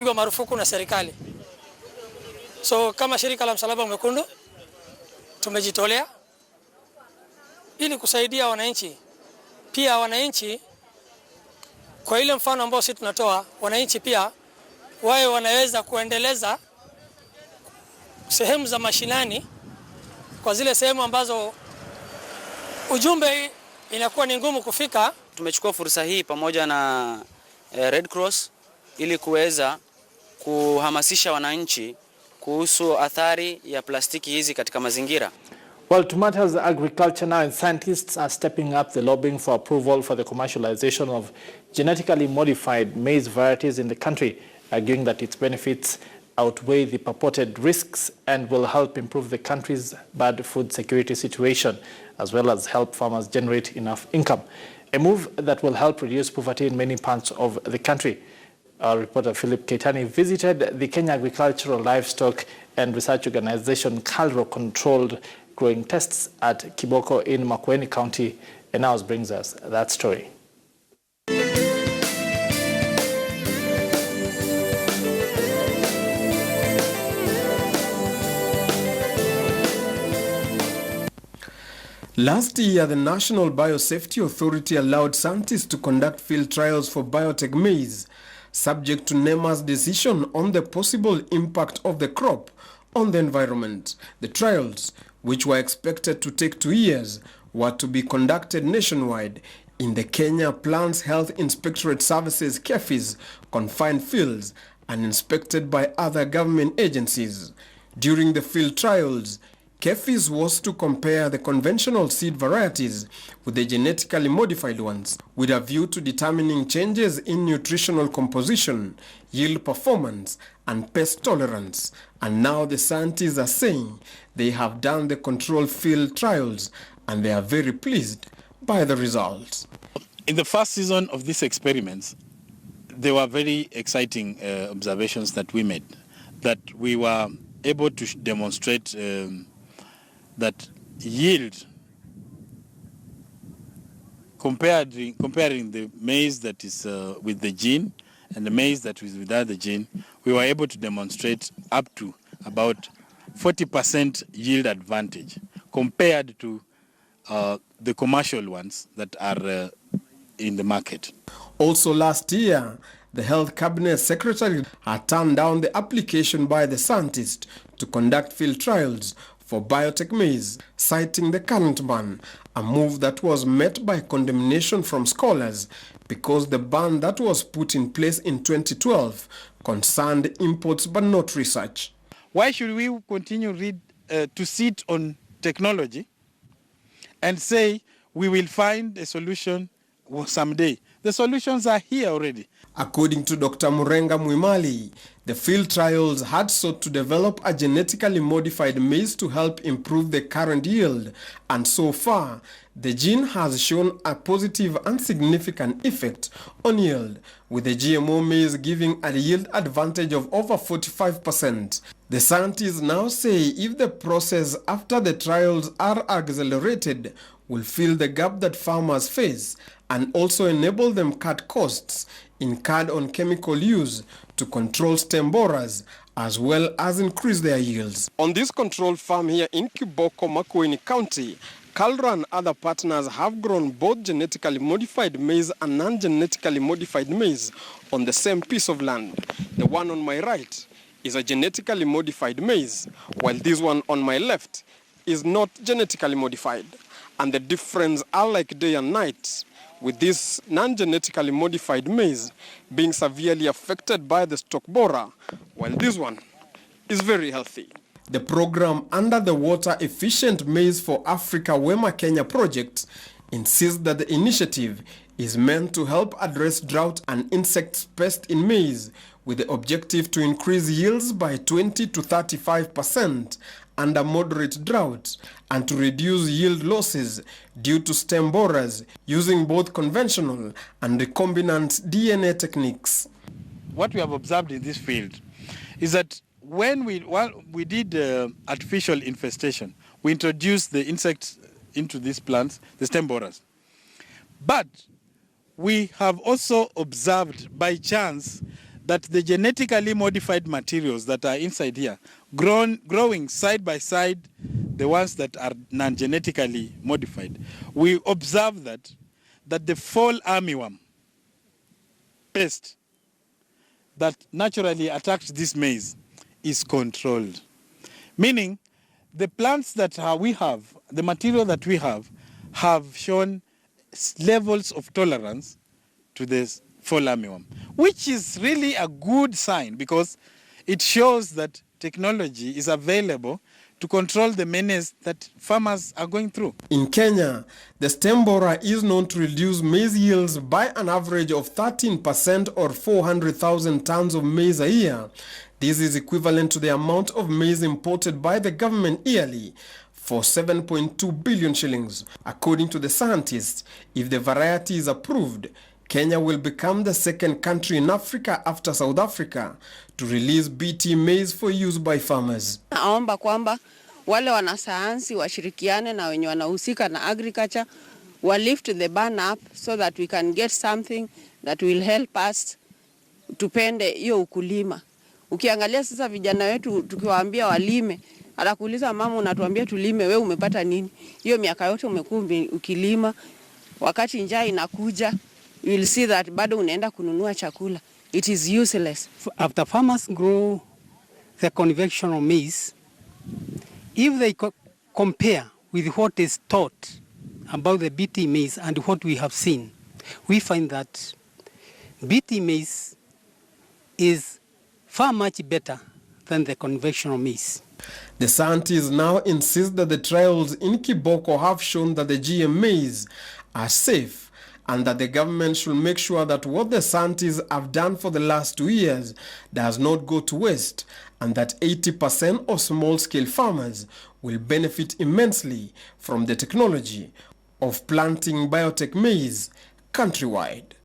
marufuku na serikali. So kama shirika la Msalaba Mwekundu tumejitolea ili kusaidia wananchi. Pia wananchi kwa ile mfano ambao sisi tunatoa, wananchi pia wao wanaweza kuendeleza sehemu za mashinani kwa zile sehemu ambazo ujumbe inakuwa ni ngumu kufika. Tumechukua fursa hii pamoja na Red Cross ili kuweza kuhamasisha wananchi kuhusu athari ya plastiki hizi katika mazingira. Well, to matters agriculture now, and scientists are stepping up the lobbying for approval for the commercialization of genetically modified maize varieties in the country, arguing that its benefits outweigh the purported risks and will help improve the country's bad food security situation, as well as help farmers generate enough income. A move that will help reduce poverty in many parts of the country. Our reporter Philip Keitani visited the Kenya Agricultural Livestock and Research Organization KALRO-controlled growing tests at Kiboko in Makueni County, and now brings us that story. Last year, the National Biosafety Authority allowed scientists to conduct field trials for biotech maize, subject to NEMA's decision on the possible impact of the crop on the environment. The trials, which were expected to take 2 years, were to be conducted nationwide in the Kenya Plants Health Inspectorate Services (KEFIS) confined fields and inspected by other government agencies. During the field trials, KEFIS was to compare the conventional seed varieties with the genetically modified ones, with a view to determining changes in nutritional composition, yield performance, and pest tolerance. And now the scientists are saying they have done the controlled field trials and they are very pleased by the results. In the first season of these experiments, there were very exciting observations that we made, that we were able to demonstrate that yield, comparing the maize that is with the gene and the maize that is without the gene, we were able to demonstrate up to about 40% yield advantage compared to the commercial ones that are in the market. Also last year, the Health Cabinet Secretary had turned down the application by the scientists to conduct field trials for biotech maize, citing the current ban, a move that was met by condemnation from scholars because the ban that was put in place in 2012 concerned imports but not research. Why should we continue to sit on technology and say we will find a solution someday? The solutions are here already. According to Dr. Murenga Mwimali, the field trials had sought to develop a genetically modified maize to help improve the current yield, and so far, the gene has shown a positive and significant effect on yield, with the GMO maize giving a yield advantage of over 45%. The scientists now say if the process after the trials are accelerated, will fill the gap that farmers face and also enable them cut costs incurred on chemical use to control stem borers, as well as increase their yields. On this controlled farm here in Kiboko, Makueni County, KALRO and other partners have grown both genetically modified maize and non-genetically modified maize on the same piece of land. The one on my right is a genetically modified maize, while this one on my left is not genetically modified. And the difference are like day and night, with this non-genetically modified maize being severely affected by the stalk borer, while this one is very healthy. The program under the Water Efficient Maize for Africa WEMA Kenya project insists that the initiative is meant to help address drought and insect pest in maize, with the objective to increase yields by 20 to 35% under moderate drought and to reduce yield losses due to stem borers using both conventional and recombinant DNA techniques. What we have observed in this field is that when we did artificial infestation, we introduced the insects into these plants, the stem borers. But we have also observed by chance that the genetically modified materials that are inside here, growing side by side, the ones that are non-genetically modified, we observe that the fall armyworm pest that naturally attacks this maize is controlled. Meaning, the plants that we have, the material that we have shown levels of tolerance to this fall armyworm, which is really a good sign because it shows that technology is available to control the menace that farmers are going through. In Kenya, the stem borer is known to reduce maize yields by an average of 13% or 400,000 tons of maize a year. This is equivalent to the amount of maize imported by the government yearly for 7.2 billion shillings. According to the scientists, if the variety is approved, Kenya will become the second country in Africa after South Africa to release BT maize for use by farmers. Naomba kwamba wale wanasayansi washirikiane na wenye wanahusika na agriculture wa lift the ban up so that we can get something that will help us tupende hiyo ukulima. Ukiangalia sasa vijana wetu tukiwaambia walime, anakuuliza mama unatuambia tulime, wewe umepata nini? Hiyo miaka yote umekuwa ukilima, wakati njaa inakuja, you will see that bado unaenda kununua chakula. It is useless. After farmers grow the conventional maize, if they compare with what is taught about the BT maize and what we have seen, we find that BT maize is far much better than the conventional maize. The scientists now insist that the trials in Kiboko have shown that the GM maize are safe and that the government should make sure that what the scientists have done for the last 2 years does not go to waste, and that 80% of small-scale farmers will benefit immensely from the technology of planting biotech maize countrywide.